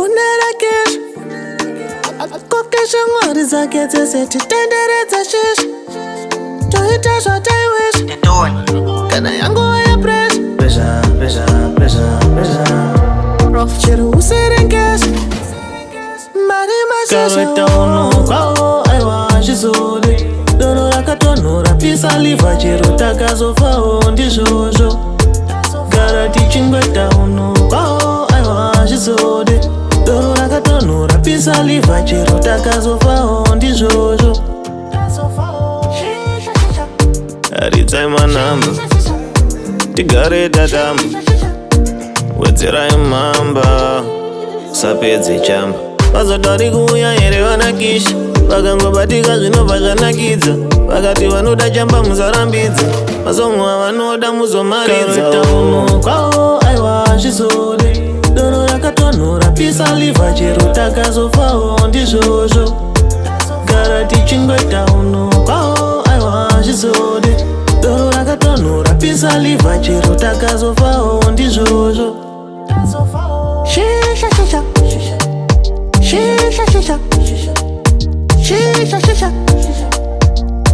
funera cash kokesha ngwari zake dzese titenderedza shish toita zvataiwish kana yanguva yapressure chero userengesha mari mashashakaretaunokwawo aiwa zvizode doro rakatonhora pisa livha chero takazofawo ndizvozvo gara tichingweta unokwawo aiwa zvizode doro rakatonhora pisa livha chero takazofawo ndizvozvo aridzai manhamba tigare tatamba wedzerai mhamba sapedze chamba vazodari kuuya here vanakisha vakangobatika zvinobva zvanakidza vakati vanoda chamba muzarambidza mazomwa vanoda muzomaridza unokwawo aiwa zvizode doro rakatonhora pisa livha chero takazofawo ndizvozvo gara tichingweta unokwawo aiwa zvizode doro rakatonhora pisa livha chero takazofawo ndizvozvo shisha shisha shisha shisha shisha shisha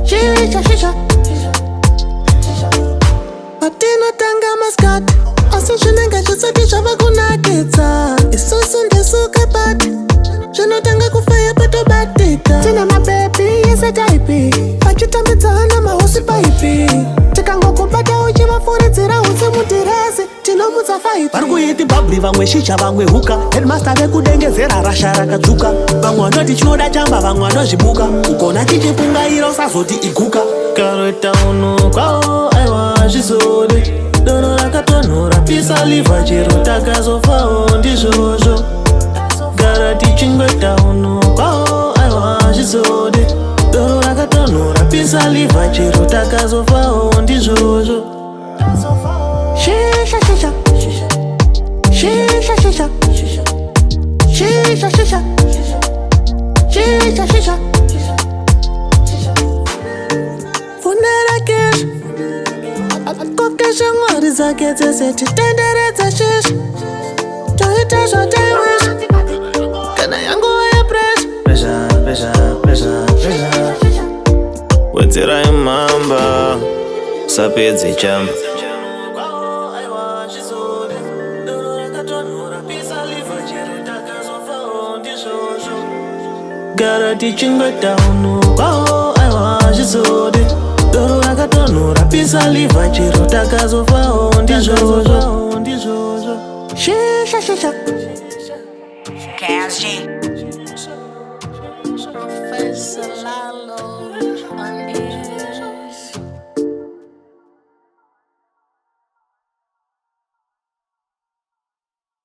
shisha shisha patinotanga maskati asi zvinenge zvisati zvava kunakidza isusu ndesuka pati zvinotanga kufaya patobatika tina mabebi yese taipi achitambidzana mahosi paipi tikangokubata uchivafuridzira hunze mudirezi tinomutsa faipi vari kuiti bhabhuri vamwe shisha vamwe huka hedmasta vekudengezera rasha rakadzuka vamwe vanoti chinoda chamba vamwe vanozvibuka ukona tichipungaira usazoti iguka kareta unokwawo aiwa zvizode doro rakatonhora pisa livha chero takazofawo ndizvozvo gara tichingweta unokwawo aiwa zvizode doro rakatonhora pisa livha chero takazofawo ndizvozvo shisha shisha shisha shisha shisha shisha shisha shisha funera cash kokesha ngwari zake dzese titenderedza shish toita zvataiwish kana yanguva yapressure wedzerai mhamba sapedze chamba gara tichingweta unokwawo aiwa zvizode doro rakatonhora pisa livha chero takazofawo ndizvozvo shisha shisha Professor Lalo on the